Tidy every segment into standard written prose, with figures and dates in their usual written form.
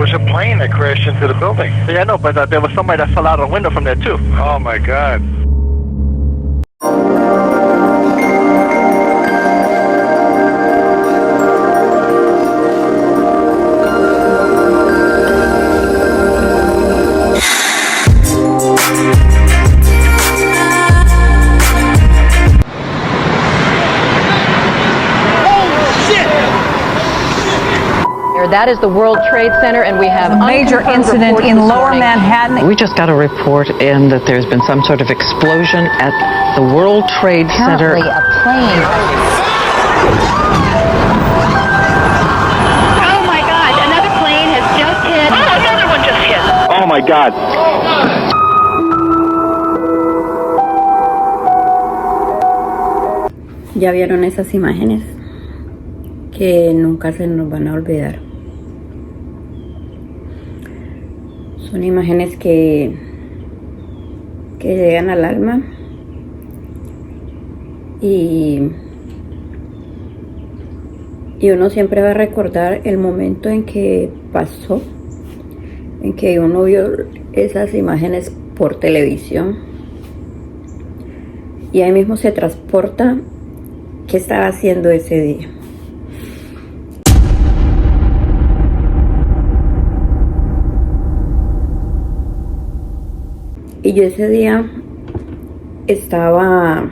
was a plane that crashed into the building. Yeah, I know, but there was somebody that fell out of a window from there too. Oh my God. That is the World Trade Center, and we have a major incident in Lower Manhattan. We just got a report in that there's been some sort of explosion at the World Trade Center. Apparently a plane. Oh my God, another plane has just hit. Oh, another one just hit. Oh my God. Ya vieron esas imágenes que nunca se nos van a olvidar. Son imágenes que llegan al alma y uno siempre va a recordar el momento en que pasó, en que uno vio esas imágenes por televisión y ahí mismo se transporta qué estaba haciendo ese día. Y yo ese día estaba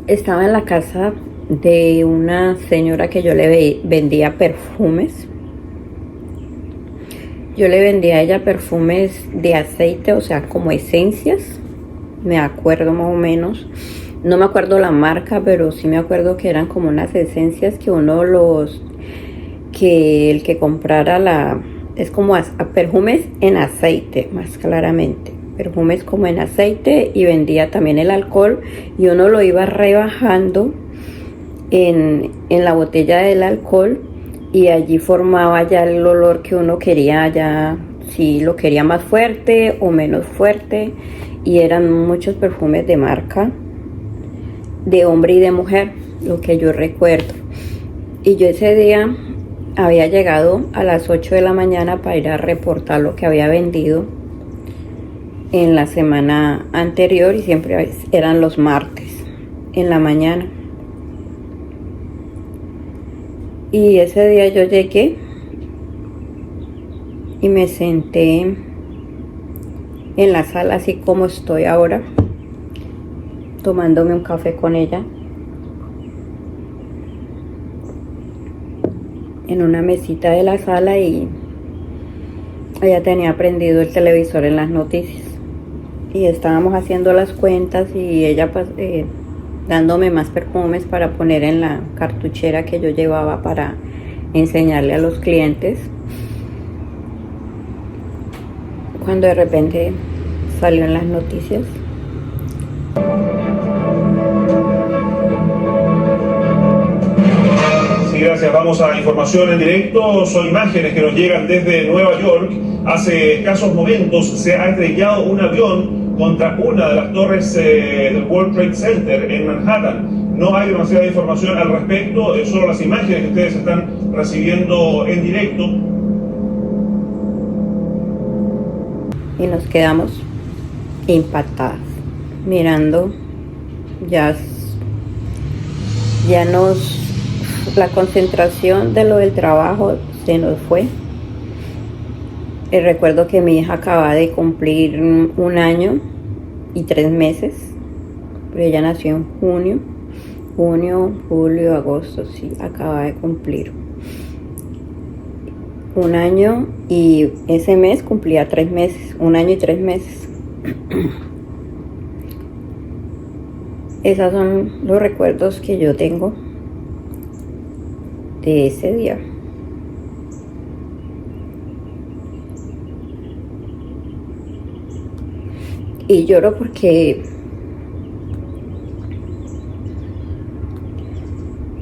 en la casa de una señora que yo le vendía perfumes. Yo le vendía a ella perfumes de aceite, o sea, como esencias. Me acuerdo más o menos. No me acuerdo la marca, pero sí me acuerdo que eran como unas esencias que que el que comprara es como perfumes en aceite, más claramente. Perfumes como en aceite, y vendía también el alcohol y uno lo iba rebajando en la botella del alcohol y allí formaba ya el olor que uno quería, ya si lo quería más fuerte o menos fuerte, y eran muchos perfumes de marca, de hombre y de mujer, lo que yo recuerdo. Y yo ese día había llegado a las 8 de la mañana para ir a reportar lo que había vendido en la semana anterior, y siempre eran los martes en la mañana. Y ese día yo llegué y me senté en la sala así como estoy ahora, tomándome un café con ella en una mesita de la sala, y ella tenía prendido el televisor en las noticias y estábamos haciendo las cuentas y ella dándome más perfumes para poner en la cartuchera que yo llevaba para enseñarle a los clientes, cuando de repente salió en las noticias. Sí, gracias. Vamos a información en directo. Son imágenes que nos llegan desde Nueva York. Hace escasos momentos se ha estrellado un avión contra una de las torres del World Trade Center en Manhattan. No hay demasiada información al respecto, solo las imágenes que ustedes están recibiendo en directo. Y nos quedamos impactadas, mirando, la concentración de lo del trabajo se nos fue. Y recuerdo que mi hija acaba de cumplir 1 año y 3 meses, pero ella nació en junio, julio, agosto, sí, acaba de cumplir 1 año, y ese mes cumplía 3 meses, 1 año y 3 meses. Esos son los recuerdos que yo tengo de ese día. Y lloro porque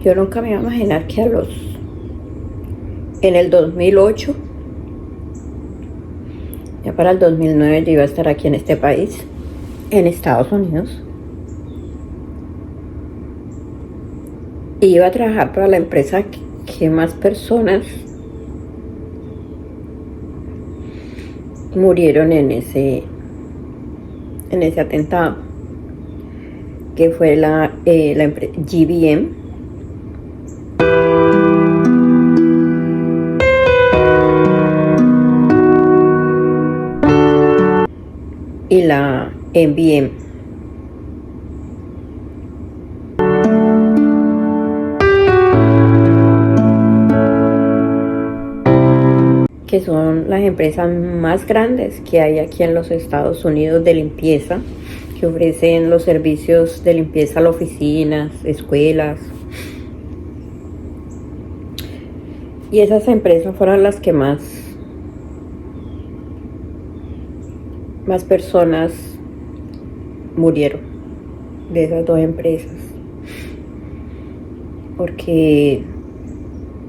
yo nunca me iba a imaginar que en el 2008, ya para el 2009 yo iba a estar aquí en este país, en Estados Unidos. iba a trabajar para la empresa que más personas murieron en ese atentado, que fue la empresa GBM. Y la MBM. Que son las empresas más grandes que hay aquí en los Estados Unidos de limpieza, que ofrecen los servicios de limpieza a las oficinas, escuelas. Y esas empresas fueron las que más personas murieron de esas dos empresas, porque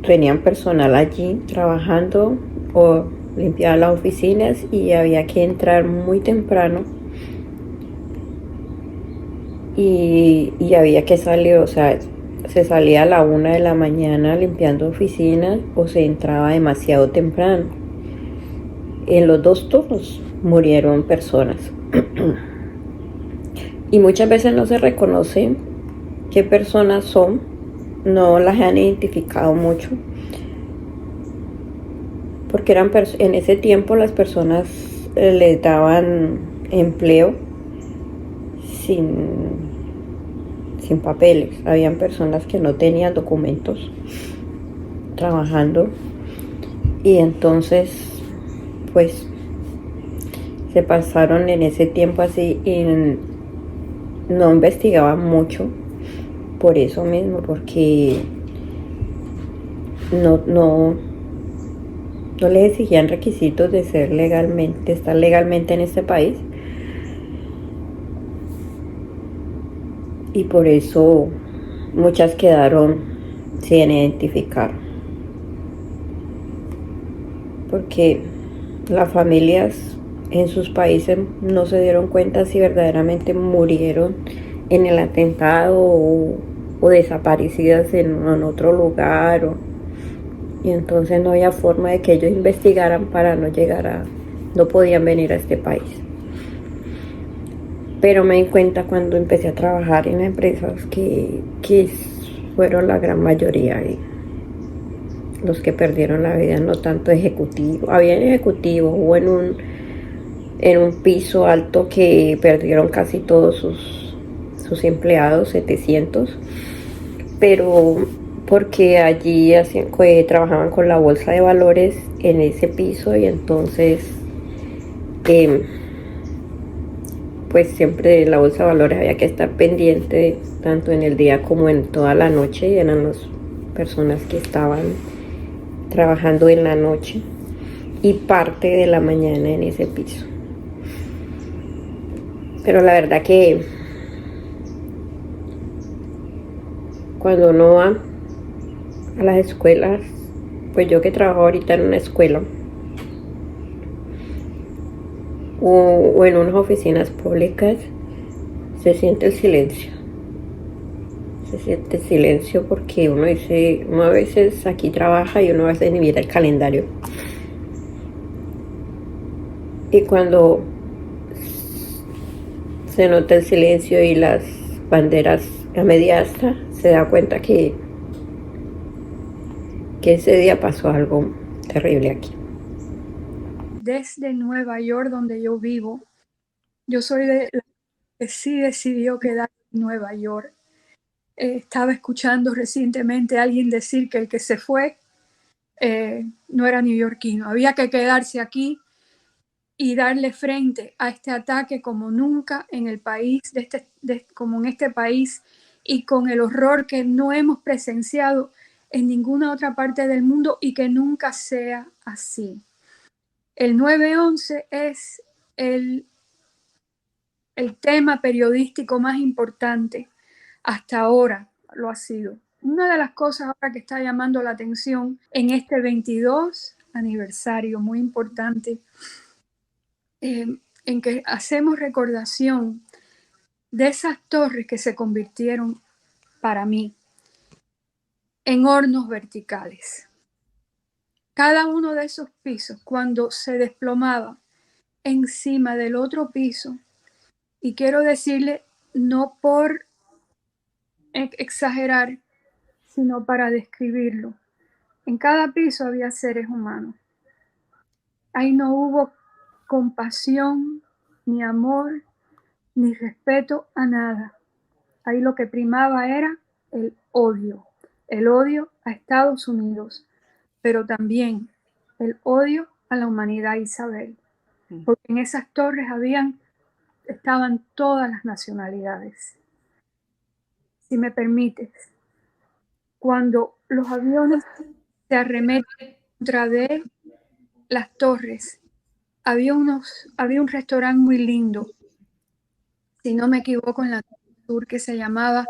tenían personal allí trabajando o limpiaban las oficinas y había que entrar muy temprano y había que salir, o sea, se salía a la 1 de la mañana limpiando oficinas o se entraba demasiado temprano. En los dos turnos murieron personas. Y muchas veces no se reconoce qué personas son, no las han identificado mucho, porque en ese tiempo las personas les daban empleo sin papeles. Habían personas que no tenían documentos trabajando, y entonces pues se pasaron en ese tiempo así y no investigaban mucho por eso mismo, porque no les exigían requisitos de estar legalmente en este país, y por eso muchas quedaron sin identificar, porque las familias en sus países no se dieron cuenta si verdaderamente murieron en el atentado o desaparecidas en otro lugar, y entonces no había forma de que ellos investigaran para no podían venir a este país. Pero me di cuenta cuando empecé a trabajar en empresas que fueron la gran mayoría los que perdieron la vida, no tanto ejecutivos. Había ejecutivos, o en un piso alto que perdieron casi todos sus empleados, 700, pero porque allí trabajaban con la bolsa de valores en ese piso, y entonces pues siempre la bolsa de valores había que estar pendiente tanto en el día como en toda la noche, y eran las personas que estaban trabajando en la noche y parte de la mañana en ese piso. Pero la verdad que cuando uno va a las escuelas, pues yo que trabajo ahorita en una escuela o en unas oficinas públicas, se siente el silencio. Se siente silencio porque uno a veces aquí trabaja y uno a veces ni mira el calendario. Y cuando se nota el silencio y las banderas a media asta, se da cuenta que ese día pasó algo terrible aquí. Desde Nueva York, donde yo vivo, yo soy de la que sí decidió quedar en Nueva York. Estaba escuchando recientemente a alguien decir que el que se fue no era neoyorquino. Había que quedarse aquí y darle frente a este ataque como nunca en el país, como en este país, y con el horror que no hemos presenciado en ninguna otra parte del mundo, y que nunca sea así. El 9/11 es el tema periodístico más importante hasta ahora, lo ha sido. Una de las cosas ahora que está llamando la atención en este 22 aniversario muy importante, en que hacemos recordación de esas torres que se convirtieron para mí en hornos verticales. Cada uno de esos pisos, cuando se desplomaba encima del otro piso, y quiero decirle, no por exagerar, sino para describirlo, en cada piso había seres humanos. Ahí no hubo compasión, ni amor, ni respeto a nada. Ahí lo que primaba era el odio a Estados Unidos, pero también el odio a la humanidad, Isabel, porque en esas torres estaban todas las nacionalidades. Si me permites, cuando los aviones se arremeten contra de las torres, había un restaurante muy lindo, si no me equivoco, en la sur, que se llamaba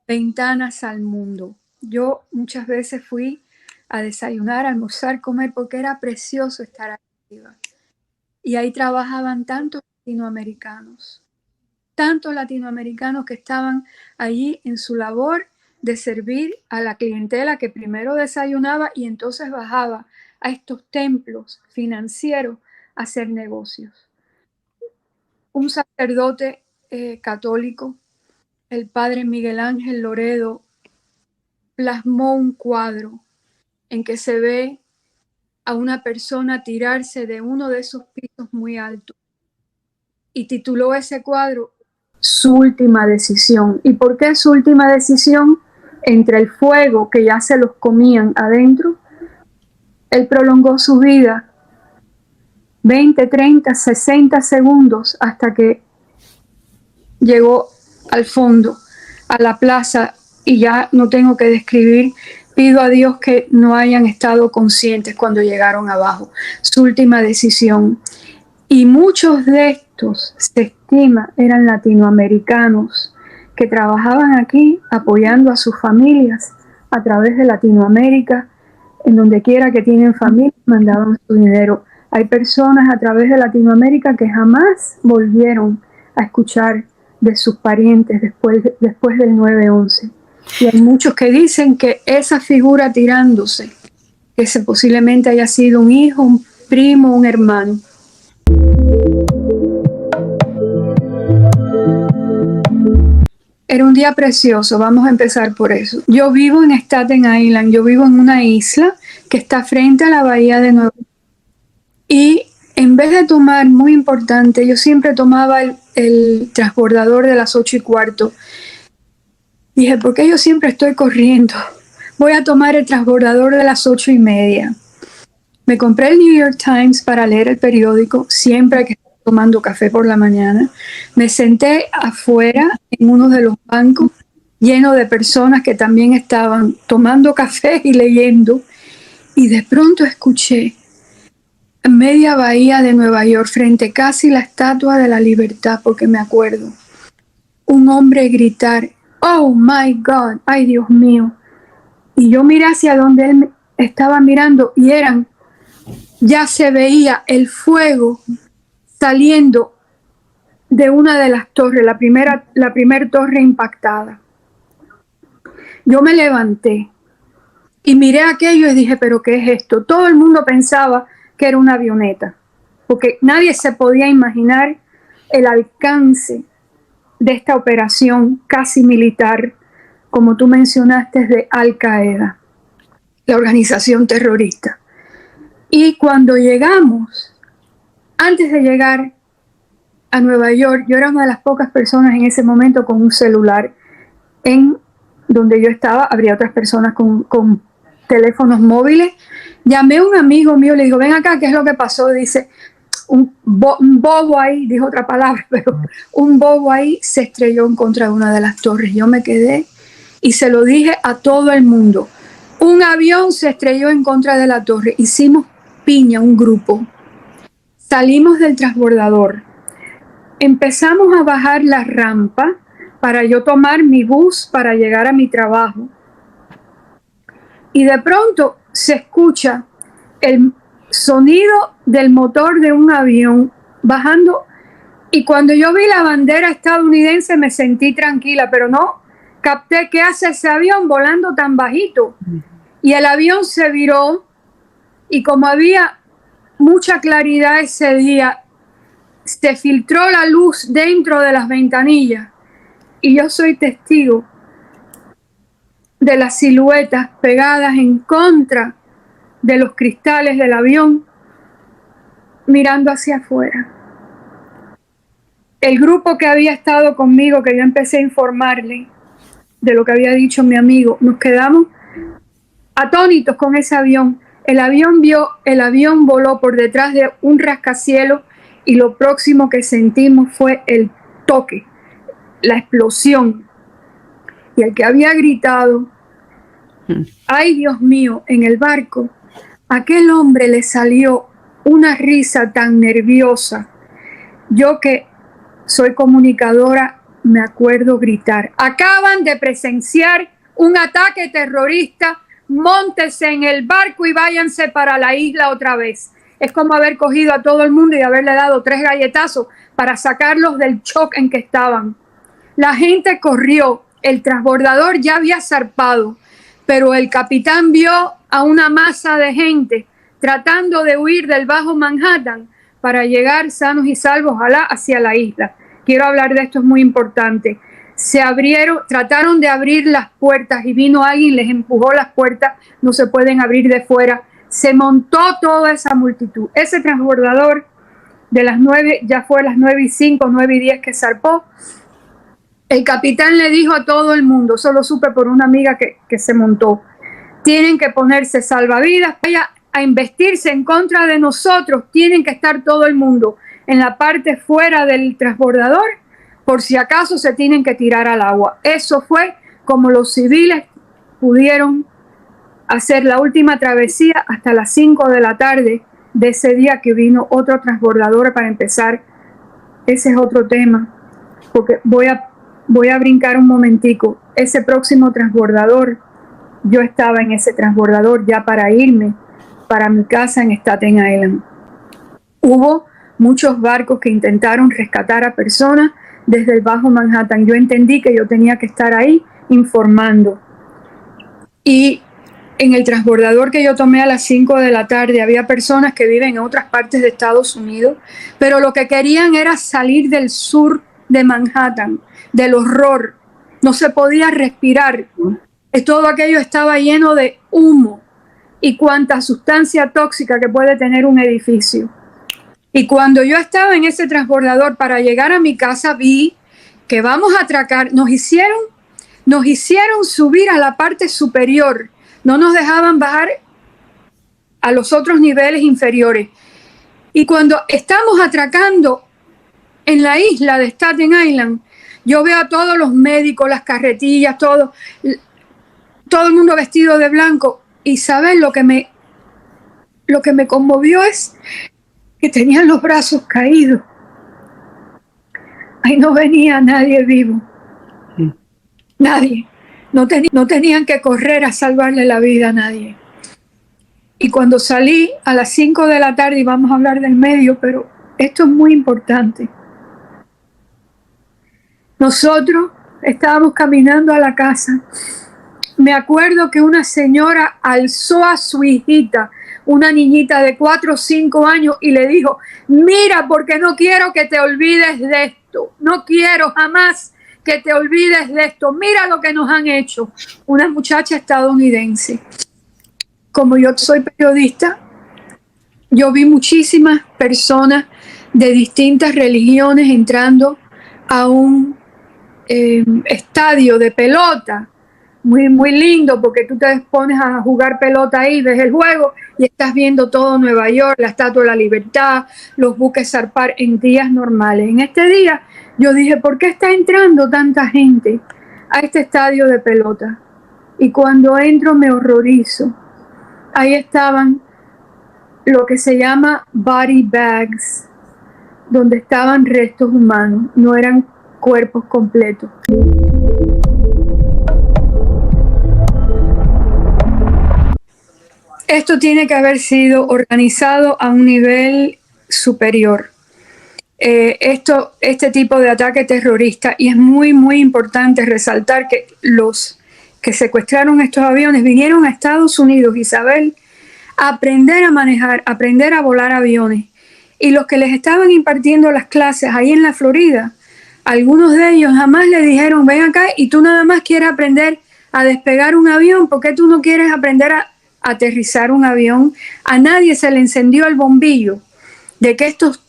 Ventanas al Mundo. Yo muchas veces fui a desayunar, almorzar, comer, porque era precioso estar ahí arriba. Y ahí trabajaban tantos latinoamericanos que estaban allí en su labor de servir a la clientela que primero desayunaba y entonces bajaba a estos templos financieros a hacer negocios. Un sacerdote católico, el padre Miguel Ángel Loredo, plasmó un cuadro en que se ve a una persona tirarse de uno de esos pisos muy altos y tituló ese cuadro Su última decisión. ¿Y por qué su última decisión? Entre el fuego que ya se los comían adentro, él prolongó su vida 20, 30, 60 segundos hasta que llegó al fondo, a la plaza, y ya no tengo que describir. Pido a Dios que no hayan estado conscientes cuando llegaron abajo. Su última decisión. Y muchos de estos, se estima, eran latinoamericanos que trabajaban aquí apoyando a sus familias a través de Latinoamérica. En donde quiera que tienen familia, mandaban su dinero. Hay personas a través de Latinoamérica que jamás volvieron a escuchar de sus parientes después del 9/11. Y hay muchos que dicen que esa figura tirándose, que ese posiblemente haya sido un hijo, un primo, un hermano. Era un día precioso, vamos a empezar por eso. Yo vivo en Staten Island, yo vivo en una isla que está frente a la bahía de Nueva York. Y en vez de tomar, muy importante, yo siempre tomaba el transbordador de las 8:15. Dije, ¿por qué yo siempre estoy corriendo? Voy a tomar el transbordador de las 8:30. Me compré el New York Times para leer el periódico siempre que estoy tomando café por la mañana. Me senté afuera en uno de los bancos lleno de personas que también estaban tomando café y leyendo. Y de pronto escuché en media bahía de Nueva York, frente casi la Estatua de la Libertad, porque me acuerdo, un hombre gritar, "Oh my God, ay Dios mío". Y yo miré hacia donde él estaba mirando y ya se veía el fuego saliendo de una de las torres, la primera torre impactada. Yo me levanté y miré aquello y dije, ¿pero qué es esto? Todo el mundo pensaba que era una avioneta, porque nadie se podía imaginar el alcance de esta operación casi militar, como tú mencionaste, de Al Qaeda, la organización terrorista. Y cuando llegamos, antes de llegar a Nueva York, yo era una de las pocas personas en ese momento con un celular. En donde yo estaba, habría otras personas con teléfonos móviles. Llamé a un amigo mío, le digo, ven acá, ¿qué es lo que pasó? Dice, un bobo ahí, dijo otra palabra, pero un bobo ahí se estrelló en contra de una de las torres. Yo me quedé y se lo dije a todo el mundo. Un avión se estrelló en contra de la torre. Hicimos piña, un grupo. Salimos del transbordador. Empezamos a bajar la rampa para yo tomar mi bus para llegar a mi trabajo. Y de pronto se escucha el sonido del motor de un avión bajando. Y cuando yo vi la bandera estadounidense me sentí tranquila, pero no capté qué hace ese avión volando tan bajito. Y el avión se viró y como había mucha claridad ese día, se filtró la luz dentro de las ventanillas y yo soy testigo de las siluetas pegadas en contra de los cristales del avión mirando hacia afuera. El grupo que había estado conmigo, que yo empecé a informarle de lo que había dicho mi amigo, nos quedamos atónitos con ese avión. El avión voló por detrás de un rascacielos y lo próximo que sentimos fue el toque, la explosión. Y el que había gritado, ¡ay Dios mío!, en el barco, aquel hombre le salió una risa tan nerviosa. Yo que soy comunicadora, me acuerdo gritar, acaban de presenciar un ataque terrorista, móntense en el barco y váyanse para la isla otra vez. Es como haber cogido a todo el mundo y haberle dado 3 galletazos para sacarlos del shock en que estaban. La gente corrió, el transbordador ya había zarpado, pero el capitán vio a una masa de gente tratando de huir del Bajo Manhattan para llegar sanos y salvos, ojalá, hacia la isla. Quiero hablar de esto, es muy importante. Trataron de abrir las puertas y vino alguien, les empujó las puertas, no se pueden abrir de fuera. Se montó toda esa multitud. Ese transbordador de las 9, ya fue a las 9:05, 9:10 que zarpó. El capitán le dijo a todo el mundo, solo supe por una amiga que se montó, tienen que ponerse salvavidas, vaya a investirse en contra de nosotros, tienen que estar todo el mundo en la parte fuera del transbordador, por si acaso se tienen que tirar al agua. Eso fue como los civiles pudieron hacer la última travesía hasta las 5 de la tarde de ese día que vino otro transbordador para empezar. Ese es otro tema, porque voy a brincar un momentico. Ese próximo transbordador, yo estaba en ese transbordador ya para irme para mi casa en Staten Island. Hubo muchos barcos que intentaron rescatar a personas desde el Bajo Manhattan. Yo entendí que yo tenía que estar ahí informando. Y en el transbordador que yo tomé a las 5 de la tarde había personas que viven en otras partes de Estados Unidos, pero lo que querían era salir del sur de Manhattan, del horror. No se podía respirar. Todo aquello estaba lleno de humo y cuánta sustancia tóxica que puede tener un edificio. Y cuando yo estaba en ese transbordador para llegar a mi casa, vi que vamos a atracar. Nos hicieron subir a la parte superior. No nos dejaban bajar a los otros niveles inferiores. Y cuando estamos atracando en la isla de Staten Island, yo veo a todos los médicos, las carretillas, todo el mundo vestido de blanco. Y ¿saben lo que me conmovió? Es que tenían los brazos caídos. Ahí no venía nadie vivo. Nadie. No tenían que correr a salvarle la vida a nadie. Y cuando salí a las 5 de la tarde, y vamos a hablar del medio, pero esto es muy importante. Nosotros estábamos caminando a la casa. Me acuerdo que una señora alzó a su hijita, una niñita de 4 o 5 años, y le dijo, mira, porque no quiero que te olvides de esto. No quiero jamás que te olvides de esto. Mira lo que nos han hecho. Una muchacha estadounidense. Como yo soy periodista, yo vi muchísimas personas de distintas religiones entrando a un estadio de pelota. Muy, muy lindo, porque tú te pones a jugar pelota ahí, ves el juego y estás viendo todo Nueva York, la Estatua de la Libertad, los buques zarpar en días normales. En este día yo dije, ¿por qué está entrando tanta gente a este estadio de pelota? Y cuando entro me horrorizo. Ahí estaban lo que se llama body bags, donde estaban restos humanos, no eran cuerpos completos. Esto tiene que haber sido organizado a un nivel superior. este tipo de ataque terrorista, y es muy, muy importante resaltar que los que secuestraron estos aviones vinieron a Estados Unidos, Isabel, a aprender a manejar, a aprender a volar aviones, y los que les estaban impartiendo las clases ahí en la Florida, algunos de ellos jamás le dijeron, ven acá y tú nada más quieres aprender a despegar un avión, ¿por qué tú no quieres aprender a aterrizar un avión? A nadie se le encendió el bombillo de que estos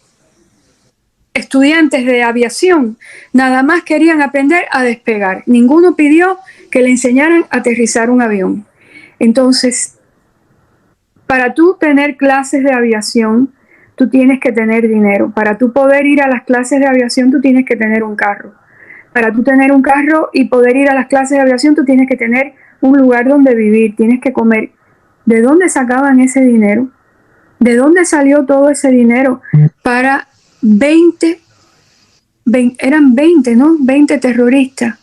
estudiantes de aviación nada más querían aprender a despegar. Ninguno pidió que le enseñaran a aterrizar un avión. Entonces, para tú tener clases de aviación, tú tienes que tener dinero. Para tú poder ir a las clases de aviación, tú tienes que tener un carro. Para tú tener un carro y poder ir a las clases de aviación, tú tienes que tener un lugar donde vivir, tienes que comer. ¿De dónde sacaban ese dinero? ¿De dónde salió todo ese dinero para 20 terroristas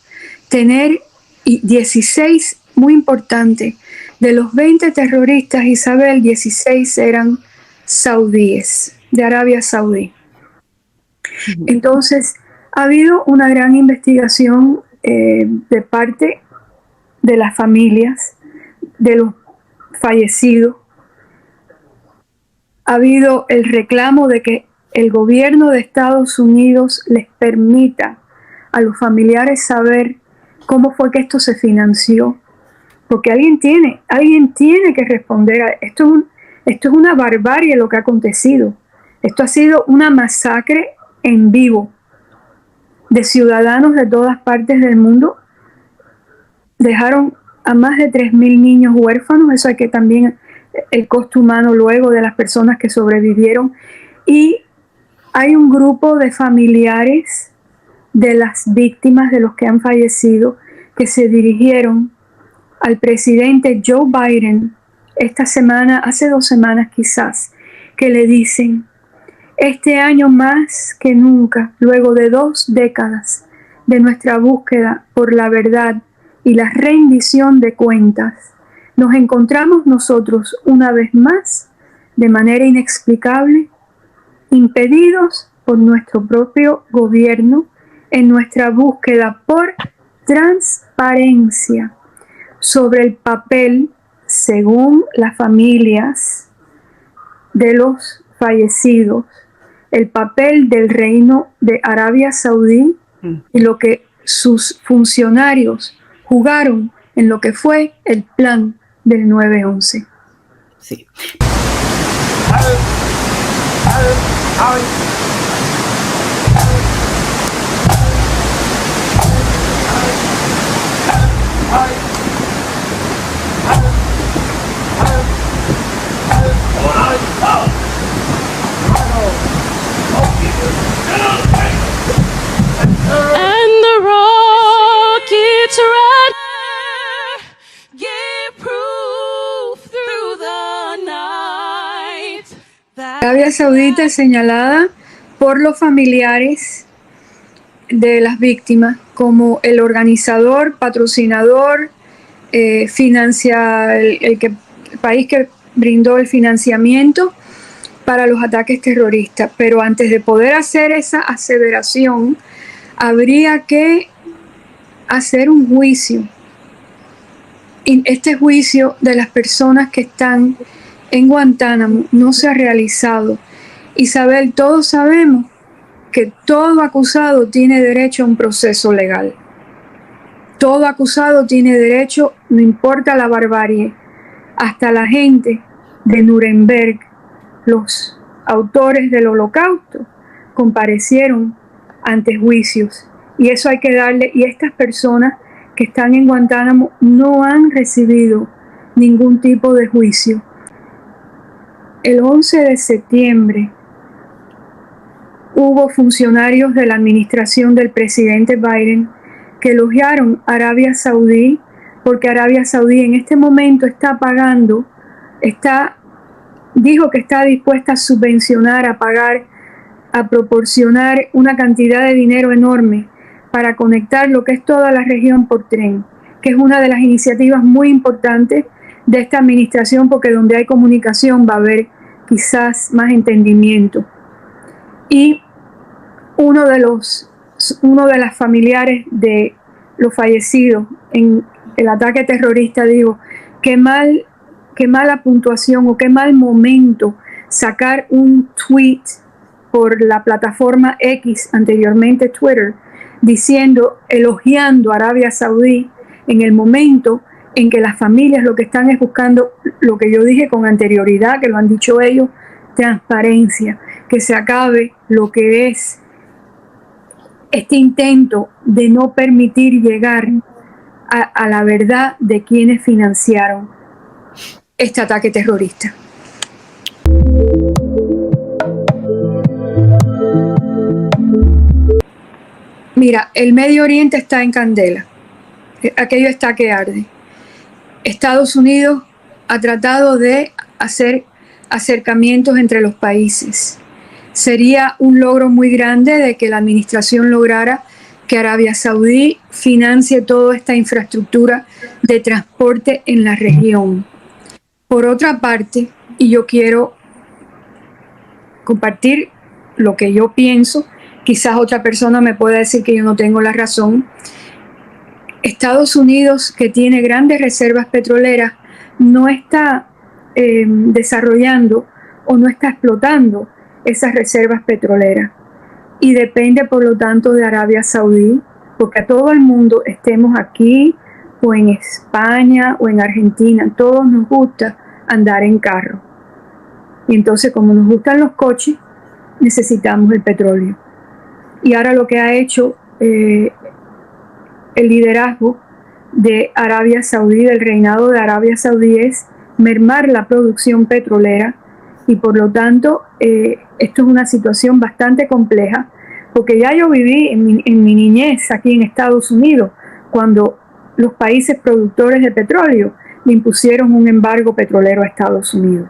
tener, y 16, muy importante, de los 20 terroristas, Isabel, 16 eran saudíes, de Arabia Saudí? Entonces, ha habido una gran investigación de parte de las familias de los fallecidos. Ha habido el reclamo de que el gobierno de Estados Unidos les permita a los familiares saber cómo fue que esto se financió, porque alguien tiene que responder a esto. Esto es una barbarie lo que ha acontecido. Esto ha sido una masacre en vivo de ciudadanos de todas partes del mundo. Dejaron a más de 3.000 niños huérfanos. Eso hay que también, el costo humano luego de las personas que sobrevivieron. Y hay un grupo de familiares de las víctimas, de los que han fallecido, que se dirigieron al presidente Joe Biden esta semana, hace 2 semanas quizás, que le dicen: este año más que nunca, luego de 2 décadas de nuestra búsqueda por la verdad y la rendición de cuentas, nos encontramos nosotros una vez más, de manera inexplicable, impedidos por nuestro propio gobierno en nuestra búsqueda por transparencia sobre el papel, según las familias de los fallecidos, el papel del reino de Arabia Saudí y lo que sus funcionarios jugaron en lo que fue el plan del 9/11. Sí. And the rockets right give proof through the night. Arabia Saudita es señalada por los familiares de las víctimas como el organizador, patrocinador, el país que brindó el financiamiento para los ataques terroristas. Pero antes de poder hacer esa aseveración, habría que hacer un juicio. Y este juicio de las personas que están en Guantánamo no se ha realizado. Isabel, todos sabemos que todo acusado tiene derecho a un proceso legal. Todo acusado tiene derecho, no importa la barbarie. Hasta la gente de Nuremberg, los autores del Holocausto, comparecieron ante juicios. Y eso hay que darle, y estas personas que están en Guantánamo no han recibido ningún tipo de juicio. El 11 de septiembre hubo funcionarios de la administración del presidente Biden que elogiaron a Arabia Saudí, porque Arabia Saudí en este momento está pagando, dijo que está dispuesta a subvencionar, a pagar, a proporcionar una cantidad de dinero enorme para conectar lo que es toda la región por tren, que es una de las iniciativas muy importantes de esta administración, porque donde hay comunicación va a haber quizás más entendimiento. Y uno de las familiares de los fallecidos en el ataque terrorista dijo, qué mala puntuación o qué mal momento sacar un tweet por la plataforma X, anteriormente Twitter, elogiando a Arabia Saudí en el momento en que las familias lo que están es buscando lo que yo dije con anterioridad, que lo han dicho ellos, transparencia, que se acabe lo que es este intento de no permitir llegar a la verdad de quienes financiaron este ataque terrorista. Mira, el Medio Oriente está en candela, aquello está que arde. Estados Unidos ha tratado de hacer acercamientos entre los países. Sería un logro muy grande de que la administración lograra que Arabia Saudí financie toda esta infraestructura de transporte en la región. Por otra parte, y yo quiero compartir lo que yo pienso, quizás otra persona me pueda decir que yo no tengo la razón. Estados Unidos, que tiene grandes reservas petroleras, no está desarrollando o no está explotando esas reservas petroleras y depende por lo tanto de Arabia Saudí, porque a todo el mundo, estemos aquí o en España o en Argentina, todos nos gusta andar en carro, y entonces como nos gustan los coches, necesitamos el petróleo. Y ahora lo que ha hecho el liderazgo de Arabia Saudí, del reinado de Arabia Saudí, es mermar la producción petrolera, y por lo tanto esto es una situación bastante compleja, porque ya yo viví en mi niñez aquí en Estados Unidos, cuando los países productores de petróleo le impusieron un embargo petrolero a Estados Unidos.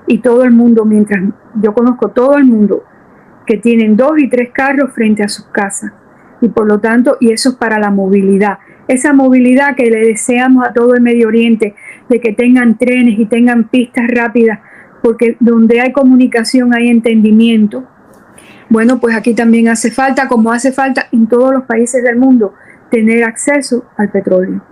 Y todo el mundo, mientras yo conozco todo el mundo que tienen 2 y 3 carros frente a sus casas, y por lo tanto, y eso es para la movilidad, esa movilidad que le deseamos a todo el Medio Oriente, de que tengan trenes y tengan pistas rápidas, porque donde hay comunicación hay entendimiento. Bueno, pues aquí también hace falta, como hace falta en todos los países del mundo, tener acceso al petróleo.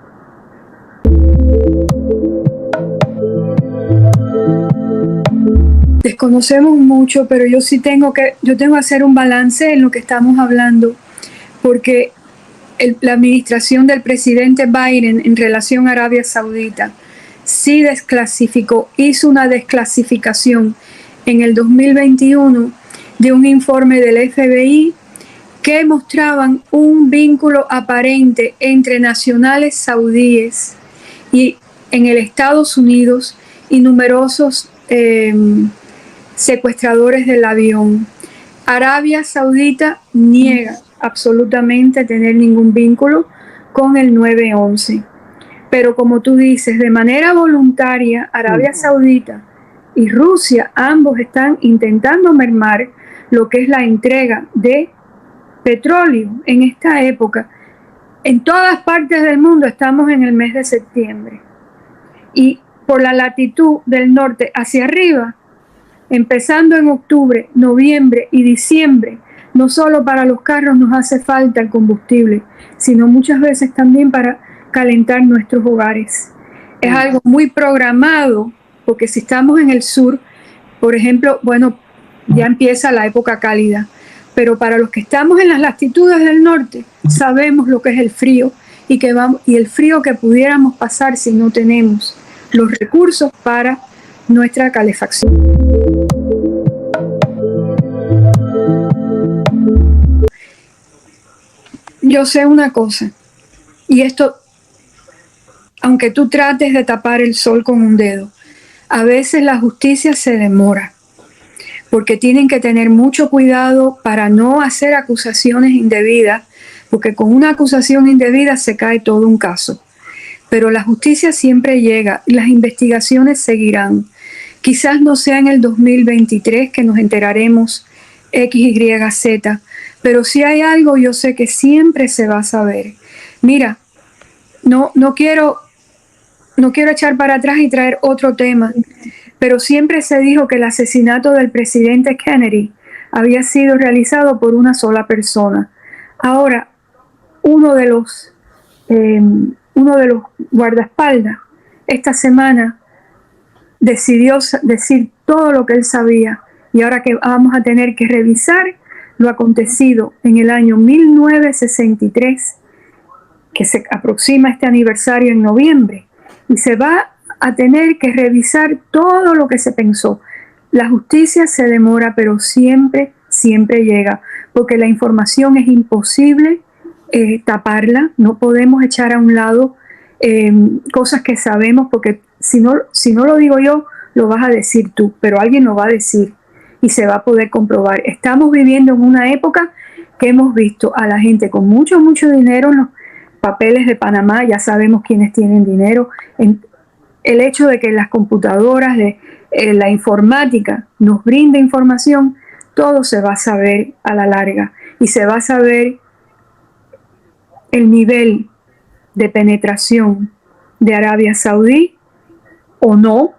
Desconocemos mucho, pero yo tengo que hacer un balance en lo que estamos hablando, porque la administración del presidente Biden en relación a Arabia Saudita sí hizo una desclasificación en el 2021 de un informe del FBI que mostraban un vínculo aparente entre nacionales saudíes y en el Estados Unidos y numerosos secuestradores del avión. Arabia Saudita niega absolutamente tener ningún vínculo con el 9/11. Pero como tú dices, de manera voluntaria, Arabia Saudita y Rusia ambos están intentando mermar lo que es la entrega de petróleo en esta época. En todas partes del mundo estamos en el mes de septiembre. Y por la latitud del norte hacia arriba, empezando en octubre, noviembre y diciembre, no solo para los carros nos hace falta el combustible, sino muchas veces también para calentar nuestros hogares. Es algo muy programado, porque si estamos en el sur, por ejemplo, bueno, ya empieza la época cálida, pero para los que estamos en las latitudes del norte, sabemos lo que es el frío y el frío que pudiéramos pasar si no tenemos los recursos para nuestra calefacción. Yo sé una cosa, y esto, aunque tú trates de tapar el sol con un dedo, a veces la justicia se demora, porque tienen que tener mucho cuidado para no hacer acusaciones indebidas, porque con una acusación indebida se cae todo un caso. Pero la justicia siempre llega y las investigaciones seguirán. Quizás no sea en el 2023 que nos enteraremos X, Y, Z, pero si hay algo yo sé que siempre se va a saber. Mira, no quiero echar para atrás y traer otro tema, pero siempre se dijo que el asesinato del presidente Kennedy había sido realizado por una sola persona. Ahora, uno de los guardaespaldas esta semana decidió decir todo lo que él sabía, y ahora que vamos a tener que revisar lo acontecido en el año 1963, que se aproxima este aniversario en noviembre, y se va a tener que revisar todo lo que se pensó. La justicia se demora, pero siempre llega, porque la información es imposible taparla. No podemos echar a un lado cosas que sabemos, porque si no lo digo yo, lo vas a decir tú, pero alguien lo va a decir y se va a poder comprobar. Estamos viviendo en una época que hemos visto a la gente con mucho dinero en los papeles de Panamá. Ya sabemos quiénes tienen dinero. El hecho de que las computadoras, la informática nos brinde información, todo se va a saber a la larga, y se va a saber el nivel de penetración de Arabia Saudí o no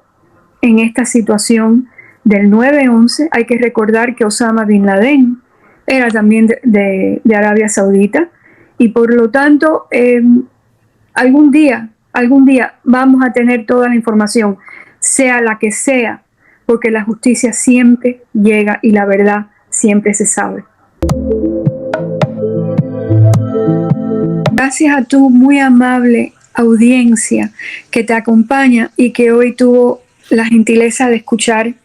en esta situación del 9/11. Hay que recordar que Osama Bin Laden era también de Arabia Saudita, y por lo tanto algún día vamos a tener toda la información, sea la que sea, porque la justicia siempre llega y la verdad siempre se sabe. Gracias a tu muy amable audiencia que te acompaña y que hoy tuvo la gentileza de escuchar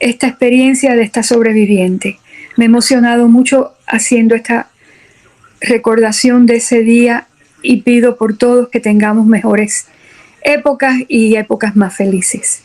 esta experiencia de esta sobreviviente. Me he emocionado mucho haciendo esta recordación de ese día, y pido por todos que tengamos mejores épocas y épocas más felices.